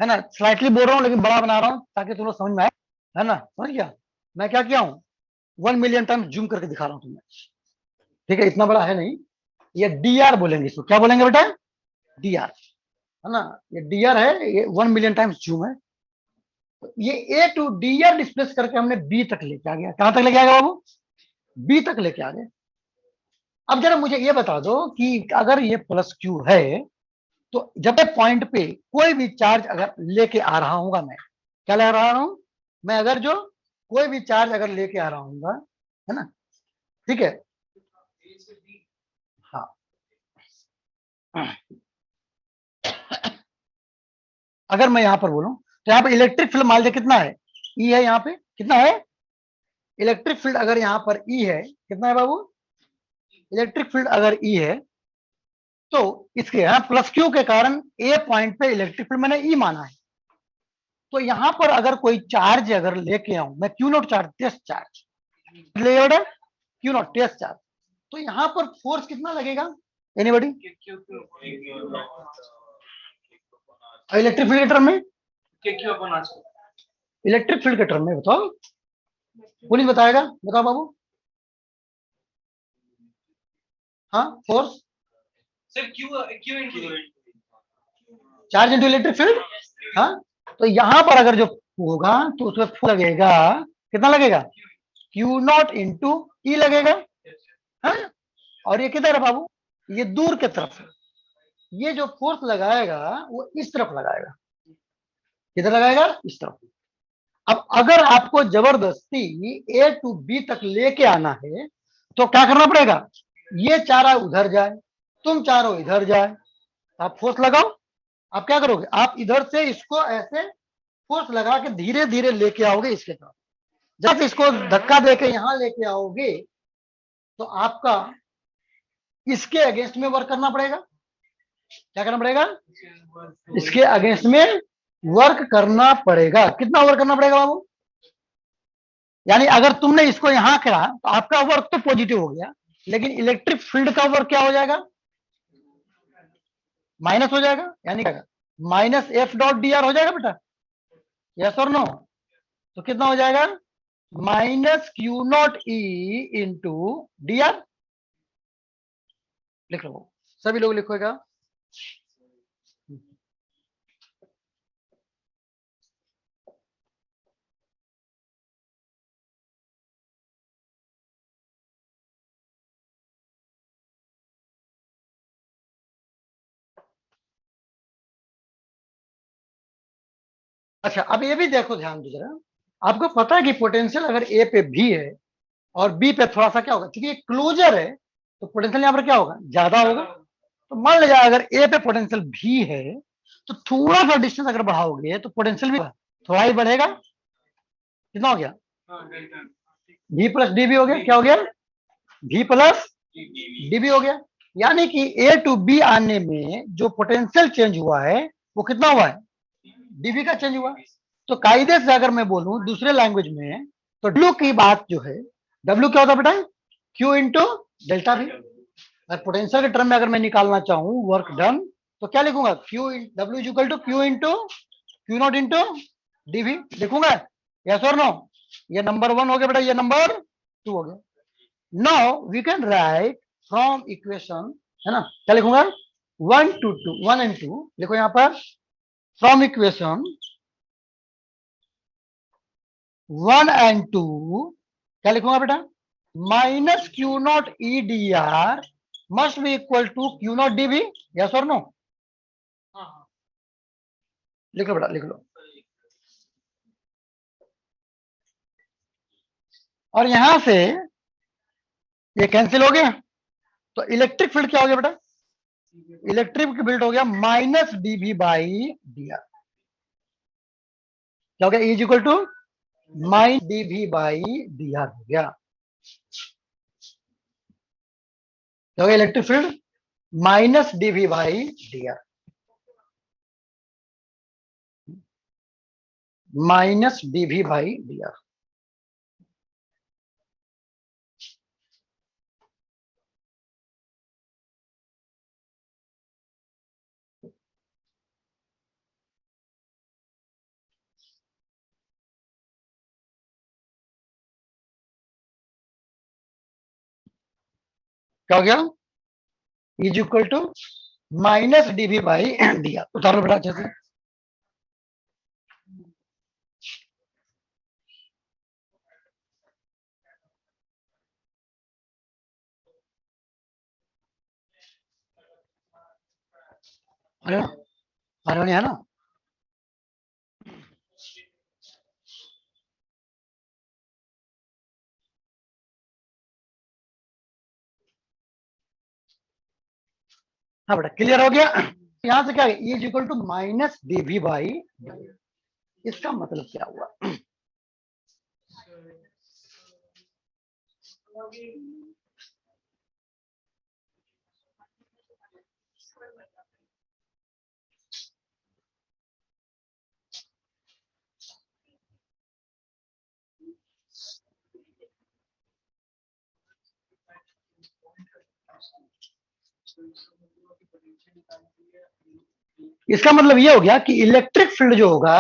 है ना, स्लाइटली बोल रहा हूँ लेकिन बड़ा बना रहा हूँ ताकि तुम लोग समझ में आए, है ना? समझ गया? मैं क्या किया हूँ, 1 मिलियन टाइम जूम करके दिखा रहा हूँ तुम्हें, ठीक है? इतना बड़ा है नहीं, ये डी आर बोलेंगे इसको, क्या बोलेंगे बेटा? डी आर, है ना? ये डी आर है, ये 1 मिलियन टाइम्स जूम है। तो ये ए टू डी आर डिस्प्लेस करके हमने बी तक लेके आ गया, कहां तक लेके आ गया बाबू? बी तक लेके आ गए। अब जरा मुझे ये बता दो कि अगर ये प्लस क्यू है तो जब मैं पॉइंट पे कोई भी चार्ज अगर लेके आ रहा हूँ, मैं क्या ले रहा हूं? मैं अगर जो कोई भी चार्ज अगर लेके आ रहा हूँ, है ना? ठीक है, हाँ। अगर मैं यहां पर बोलूं तो यहाँ पे इलेक्ट्रिक फील्ड मान लीजिए कितना है? ई है, यहाँ पे कितना है इलेक्ट्रिक फील्ड? अगर यहाँ पर ई है, कितना है बाबू? इलेक्ट्रिक फील्ड अगर ई है तो इसके यहाँ प्लस क्यू के कारण ए पॉइंट पे इलेक्ट्रिक फील्ड मैंने ई माना है, तो यहां पर अगर कोई चार्ज अगर लेके आऊं मैं, q not charge, test charge ले, क्यू नॉट टेस्ट चार्ज। तो यहां पर फोर्स कितना लगेगा एनीबॉडी? इलेक्ट्रिक फील्ड के टर्म में, इलेक्ट्रिक फील्ड के टर्म में बताओ, पुलिस बताएगा, बताओ बाबू। हाँ force charge into electric field. हाँ तो यहां पर अगर जो होगा तो उसमें फोर्स लगेगा, कितना लगेगा? क्यू नॉट इंटू ई लगेगा। हाँ और ये किधर है बाबू? ये दूर की तरफ है। ये जो फोर्स लगाएगा वो इस तरफ लगाएगा। किधर लगाएगा? इस तरफ। अब अगर आपको जबरदस्ती ए टू बी तक लेके आना है तो क्या करना पड़ेगा? ये चारा उधर जाए, तुम चारों इधर जाए, आप फोर्स लगाओ। आप क्या करोगे? आप इधर से इसको ऐसे फोर्स लगा के धीरे धीरे लेके आओगे इसके तरफ। जब इसको धक्का देके यहां लेके आओगे तो आपका इसके अगेंस्ट में वर्क करना पड़ेगा। क्या करना पड़ेगा? इसके अगेंस्ट में वर्क करना पड़ेगा। कितना वर्क करना पड़ेगा बाबू? यानी अगर तुमने इसको यहां करा तो आपका वर्क तो पॉजिटिव हो गया, लेकिन इलेक्ट्रिक फील्ड का वर्क क्या हो जाएगा? माइनस हो जाएगा। यानी क्या? Minus F dot d r हो जाएगा बेटा, यस और नो? तो कितना हो जाएगा? Minus q not E into D R. लिख लो, सभी लोग लिखोगा। अच्छा अब ये भी देखो, ध्यान दो जरा। आपको पता है कि पोटेंशियल अगर ए पे भी है और बी पे थोड़ा सा क्या होगा, क्योंकि ये क्लोजर है तो पोटेंशियल यहाँ पर क्या होगा? ज्यादा होगा। तो मान लीजिए अगर ए पे पोटेंशियल भी है तो थोड़ा सा डिस्टेंस अगर बढ़ाओगे तो पोटेंशियल भी थोड़ा ही बढ़ेगा। कितना हो गया? भी प्लस डी भी हो गया। क्या हो गया? भी प्लस डी भी हो गया। यानी कि ए टू बी आने में जो पोटेंशियल चेंज हुआ है वो कितना हुआ है? डीवी का चेंज हुआ। तो कायदे से अगर मैं बोलूं दूसरे लैंग्वेज में तो डब्ल्यू की बात जो है, डब्ल्यू क्या होता है बेटा? क्यू इंटू डेल्टा भी। और पोटेंशियल के टर्म में अगर मैं निकालना चाहूं वर्क डन तो क्या लिखूंगा? क्यू डब्ल्यू is equal to q into q not into dV लिखूंगा। यस और नो? ये नंबर 1 हो गया बेटा, ये नंबर 2 हो गया। Now we can write from equation, है ना? क्या लिखूंगा? 1 टू 2, 1 एंड 2 लिखो यहां पर। फ्रॉम इक्वेशन 1 एंड 2 क्या लिखूंगा बेटा? Minus q not E d r must be equal to q not d b. Yes और नो? लिख लो बेटा, लिख लो। और यहां से ये कैंसिल हो गया तो इलेक्ट्रिक फील्ड क्या हो गया बेटा? इलेक्ट्रिक फील्ड हो गया minus dV by d r. क्या हो गया? Is equal to minus dV by d r हो गया। क्या हो गया? Electric field minus dV by d r, minus dV by d r. क्या हो गया? Is equal to minus dV by d r. उतार लो बेटा अच्छे से। अरे अरे नहीं है ना? हाँ बेटा क्लियर हो गया। यहां से क्या है? Is equal to minus dV by, इसका मतलब क्या हुआ? इसका मतलब ये हो गया कि इलेक्ट्रिक फील्ड जो होगा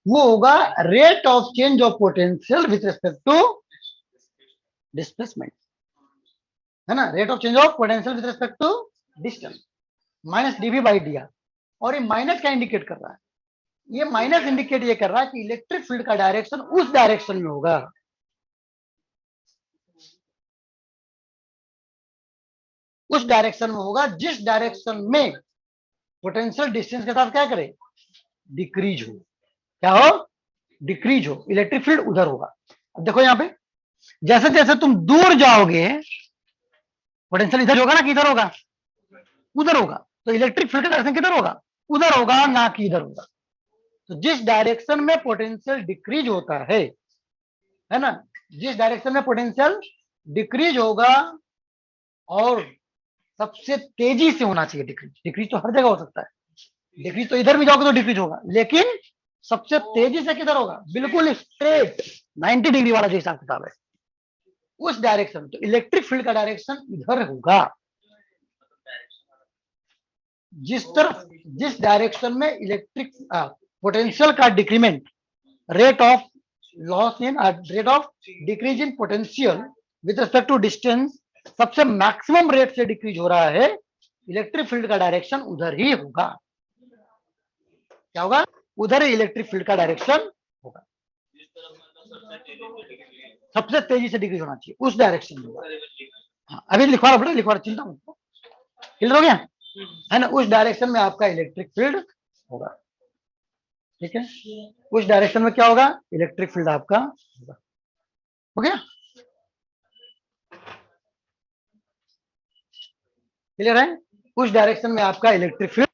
वो होगा rate of change of potential with respect to displacement, है ना, rate of change of potential with respect to distance minus dV by d r. और ये माइनस क्या इंडिकेट कर रहा है? ये माइनस इंडिकेट ये कर रहा है कि इलेक्ट्रिक फील्ड का डायरेक्शन उस डायरेक्शन में होगा, उस डायरेक्शन में होगा जिस डायरेक्शन में पोटेंशियल डिस्टेंस के साथ क्या करे, डिक्रीज हो। क्या हो? डिक्रीज हो, इलेक्ट्रिक फील्ड उधर होगा। अब देखो यहां पे जैसे जैसे तुम दूर जाओगे पोटेंशियल इधर होगा ना कि इधर होगा? उधर होगा। तो इलेक्ट्रिक फील्ड का डायरेक्शन किधर होगा? उधर होगा, ना कि इधर होगा। तो जिस डायरेक्शन में पोटेंशियल डिक्रीज होता है ना, जिस डायरेक्शन में पोटेंशियल डिक्रीज होगा और सबसे तेजी से होना चाहिए डिक्रीज। डिक्रीज तो हर जगह हो सकता है, डिक्रीज तो इधर भी जाओगे तो डिक्रीज होगा, लेकिन सबसे तेजी से किधर होगा? बिल्कुल स्ट्रेट 90 डिग्री वाला जो हिसाब किताब है उस डायरेक्शन। तो इलेक्ट्रिक फील्ड का डायरेक्शन इधर होगा। जिस डायरेक्शन में इलेक्ट्रिक पोटेंशियल का decrement, rate of loss in rate of decrease in potential with respect to distance सबसे मैक्सिमम रेट से डिक्रीज हो रहा है, इलेक्ट्रिक फील्ड का डायरेक्शन उधर ही होगा। क्या होगा? उधर ही इलेक्ट्रिक फील्ड का डायरेक्शन होगा। सबसे तेजी से डिक्रीज होना चाहिए उस डायरेक्शन में होगा। हाँ, अभी लिखवा रहा, लिखवा रहा, चिंता मत, क्लियर हो गया है ना? उस डायरेक्शन में आपका इलेक्ट्रिक फील्ड होगा। ठीक है, उस डायरेक्शन में क्या होगा? इलेक्ट्रिक फील्ड आपका होगा। हो गया? क्लियर है? उस डायरेक्शन में आपका इलेक्ट्रिक फील्ड।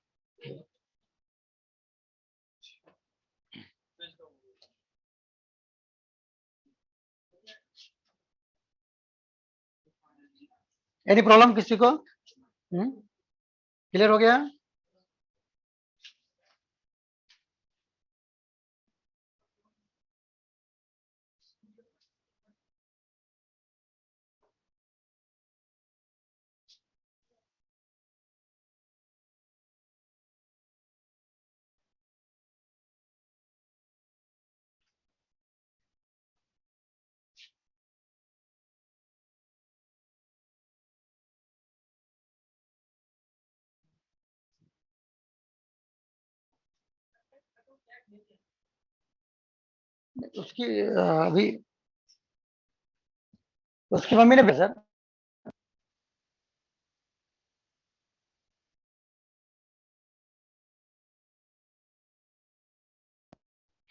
एनी प्रॉब्लम किसी को? क्लियर हो गया? उसकी अभी उसकी मम्मी ने भेजा।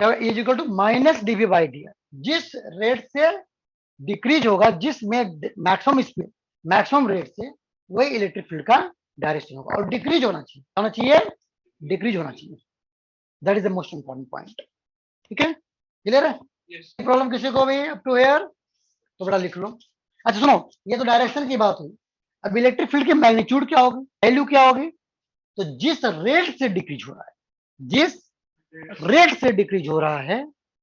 क्या is equal to minus dV by d. जिस रेट से डिक्रीज होगा, जिसमें मैक्सिमम स्पीड, मैक्सिमम रेट से, वही इलेक्ट्रिक फील्ड का डायरेक्शन होगा। और डिक्रीज होना चाहिए, डिक्रीज होना चाहिए। That is the most important point. ठीक है, क्लियर है? प्रॉब्लम किसी को भी अप टू हेयर? तो बड़ा लिख लो। अच्छा सुनो, ये तो डायरेक्शन की बात हुई। अब इलेक्ट्रिक फील्ड की मैग्नीट्यूड क्या होगी, वैल्यू क्या होगी? तो जिस रेट से डिक्रीज हो रहा है, जिस रेट से डिक्रीज हो रहा है,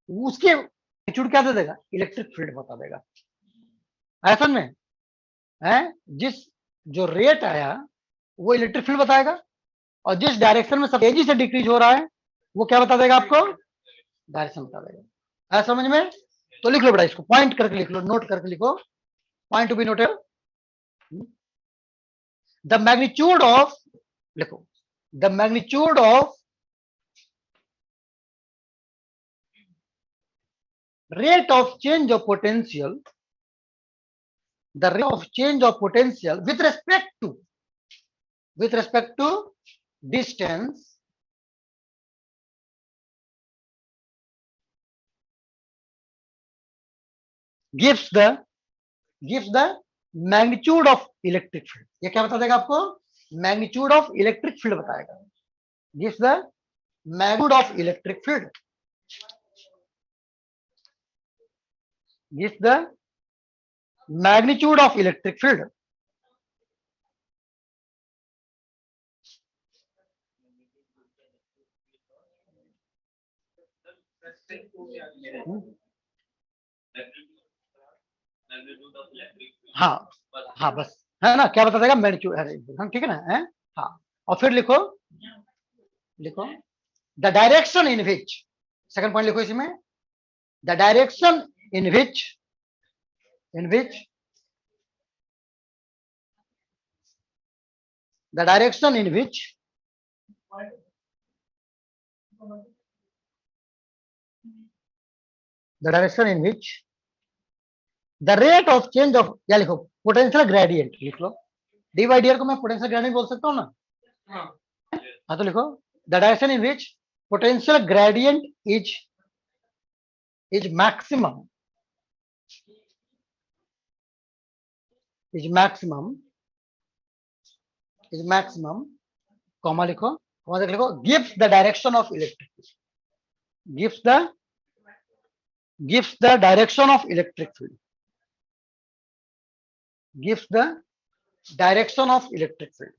उसके मैग्नीट्यूड क्या दे देगा? इलेक्ट्रिक फील्ड बता देगा। ऐसा में है, जिस जो रेट आया वो इलेक्ट्रिक फील्ड बताएगा, और जिस डायरेक्शन में सब तेजी से डिक्रीज हो रहा है वो क्या बता देगा आपको? डायरेक्शन बता देगा। है समझ में? तो लिख लो बड़ा, इसको पॉइंट करके लिख लो, नोट करके लिखो, point to be noted. The magnitude of, लिखो, the magnitude of rate of change of potential, the rate of change of potential with respect to distance gives the magnitude of electric field। ये क्या बता देगा आपको? magnitude of electric field बताएगा। gives the magnitude of electric field, gives the magnitude of electric field। हाँ हाँ, बस है ना, क्या बता देगा, मैग्नीट्यूड है, ठीक है ना, है? हाँ, और फिर लिखो, लिखो the direction in which, second point लिखो इसमें, the direction in which, in which the direction in which the direction in which the rate of change of, क्या लिखो, पोटेंशियल ग्रेडियंट लिख लो, डी बाई डी आर को मैं पोटेंशियल ग्रेडियंट बोल सकता हूँ ना, हाँ तो लिखो the direction in which potential gradient is maximum, is maximum, is maximum, comma लिखो, कॉमा तक लिखो, gives the direction of electric, gives the direction of electric field, gives the direction of electric field,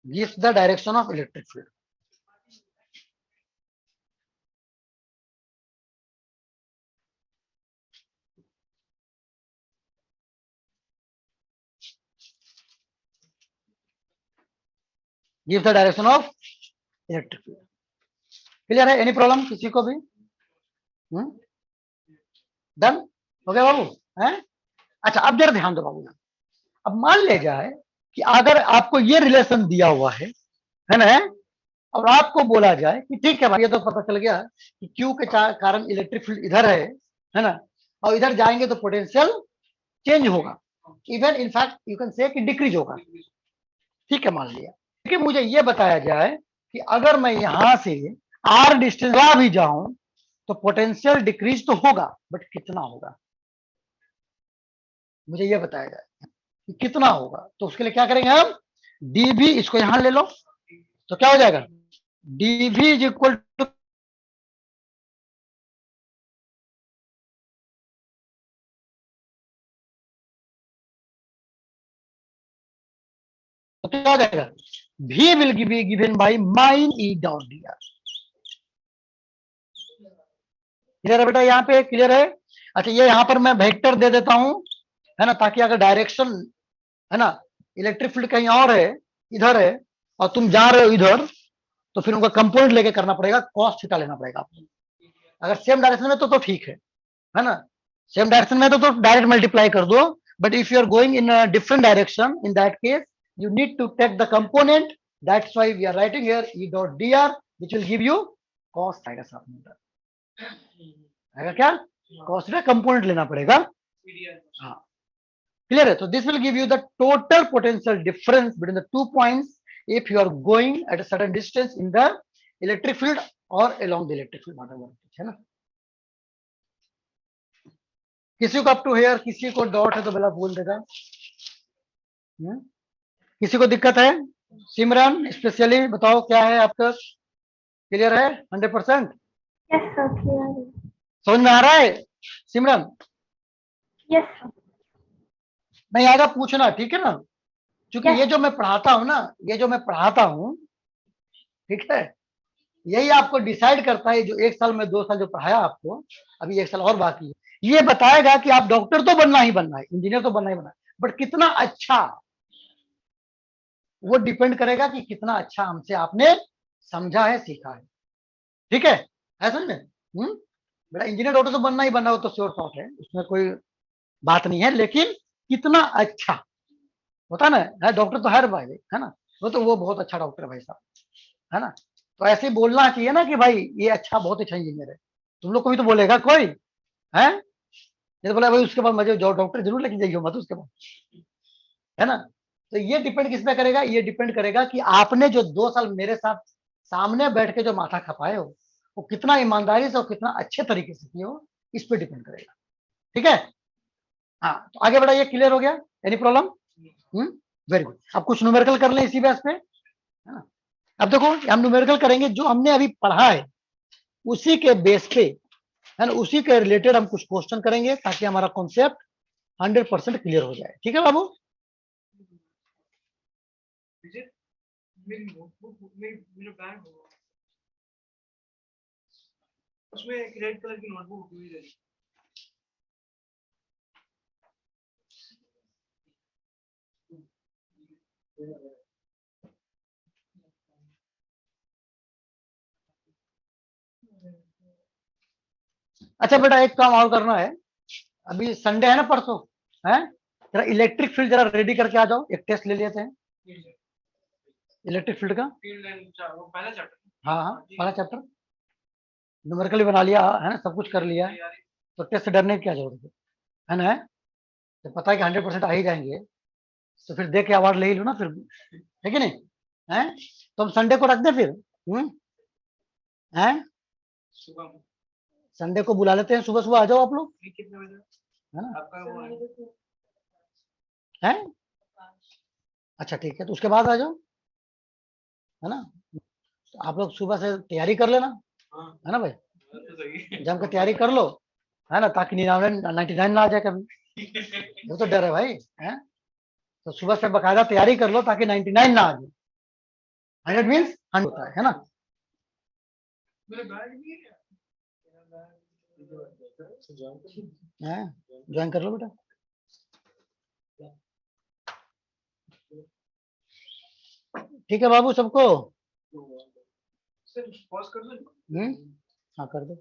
gives the direction of electric field. Gives the direction of electric field. Clear है, एनी प्रॉब्लम किसी को भी? डन हो गया बाबू, है? अच्छा अब जरा ध्यान दो बाबू, अब मान लिया जाए कि अगर आपको ये रिलेशन दिया हुआ है ना, और आपको बोला जाए कि ठीक है भाई, ये तो पता चल गया कि क्यू के कारण इलेक्ट्रिक फील्ड इधर है ना, और इधर जाएंगे तो पोटेंशियल चेंज होगा, even in fact you can say कि डिक्रीज होगा, ठीक है मान लिया, लेकिन मुझे ये बताया जाए कि अगर मैं यहां से आर डिस्टेंस भी जाऊं तो पोटेंशियल डिक्रीज तो होगा, बट कितना होगा, मुझे ये बताया जाए कि कितना होगा, तो उसके लिए क्या करेंगे हम, डी भी इसको यहां ले लो, तो क्या हो जाएगा, डी भी इज इक्वल टू, तो क्या हो जाएगा, भी will be given by mine E dot d are, clear है बेटा, यहाँ पे क्लियर है? अच्छा ये यहाँ पर मैं वेक्टर दे देता हूं, है ना, ताकि अगर डायरेक्शन, है ना, इलेक्ट्रिक फील्ड कहीं और है, इधर है, और तुम जा रहे हो इधर, तो फिर उनका कंपोनेंट लेके करना पड़ेगा, कॉस थीटा लेना पड़ेगा आपको, अगर सेम डायरेक्शन में तो ठीक है ना, सेम डायरेक्शन में तो डायरेक्ट मल्टीप्लाई कर दो, but if you are going in different direction, in that case you need to take the component, that's why we are writing here E dot d r which will give you cos आएगा, साथ में आएगा क्या, कॉस थीटा कंपोनेंट लेना पड़ेगा, हाँ क्लियर है, तो this will give you the total potential difference between the 2 points if you are going at a certain distance in the electric field or along the electric field, है ना, किसी को अप टू हेयर, किसी को डॉट है तो भला बोल देगा, किसी को दिक्कत है, सिमरन स्पेशली बताओ क्या है आपका, क्लियर है 100%? यस सर, क्लियर है। समझ में आ रहा है सिमरन? Yes sir. नहीं आएगा पूछना, ठीक है ना, क्योंकि Yes. ये जो मैं पढ़ाता हूं ना, ये जो मैं पढ़ाता हूं, ठीक है, यही आपको डिसाइड करता है, जो 1 साल में 2 साल जो पढ़ाया आपको, अभी 1 साल और बाकी है, ये बताएगा कि आप डॉक्टर तो बनना ही बनना है, इंजीनियर तो बनना ही बनना है, बट कितना अच्छा, वो डिपेंड करेगा कि कितना अच्छा हमसे आपने समझा है, सीखा है, ठीक है समझ में? बेटा इंजीनियर डॉक्टर तो बनना ही बनना, वो तो श्योर शॉट है, उसमें कोई बात नहीं है, लेकिन कितना अच्छा होता है ना, डॉक्टर तो हर भाई है ना, वो बहुत अच्छा डॉक्टर है भाई साहब, है ना, तो ऐसे ही बोलना चाहिए ना कि भाई ये अच्छा, बहुत अच्छा इंजीनियर है, तुम लोग को भी तो बोलेगा कोई, है ये तो बोला भाई उसके बाद मुझे जो डॉक्टर जरूर लेके जाइए मत उसके बाद, है ना, तो ये डिपेंड किस पे करेगा, ये डिपेंड करेगा कि आपने जो 2 साल मेरे साथ सामने बैठ के जो माथा खपाए हो, वो कितना ईमानदारी से और कितना अच्छे तरीके से किए हो, इस पे डिपेंड करेगा, ठीक है, हाँ तो आगे बढ़ाइए, क्लियर हो गया, एनी प्रॉब्लम? वेरी गुड, अब कुछ न्यूमेरिकल कर लें इसी बेस पे, है ना, अब देखो हम न्यूमेरिकल करेंगे, जो हमने अभी पढ़ा है उसी के बेस पे, है ना, उसी के रिलेटेड हम कुछ क्वेश्चन करेंगे, ताकि हमारा कॉन्सेप्ट 100% क्लियर हो जाए, ठीक है बाबू? उसमें एक रेड कलर की नोटबुक हुई है। अच्छा बेटा, एक काम और करना है। अभी संडे है ना, परसों है, जरा इलेक्ट्रिक फील्ड जरा रेडी करके आ जाओ, एक टेस्ट ले लेते हैं इलेक्ट्रिक फील्ड का। फील्ड एंड वो पहला चैप्टर। हाँ हाँ, पहला चैप्टर न्यूमेरिकल बना लिया है ना, सब कुछ कर लिया है, तो टेस्ट से डरने की क्या जरूरत है ना? जब पता है कि 100% आ ही जाएंगे, तो फिर देख के अवार्ड ले ही लो ना फिर, है कि नहीं? है तो हम संडे को रख दें फिर। हैं, सुबह में संडे को बुला लेते हैं, सुबह सुबह आ जाओ आप लोग, कितने बजे है ना? आपका वो है? है, अच्छा ठीक है, तो उसके बाद आ जाओ, है ना? तो आप लोग सुबह से तैयारी कर लेना, हाँ है ना भाई? तो सही है। जम के तैयारी कर लो, है ना, ताकि 99 ना आ जाए कभी, वो तो डर है भाई। है, तो सुबह से बकायदा तैयारी कर लो ताकि 99 ना आ जाए। 100 मीन्स 100 होता है ना? मेरे बैग भी है। ज्वाइन कर लो बेटा। ठीक है बाबू सबको। सर पॉज कर दो। हाँ कर दो।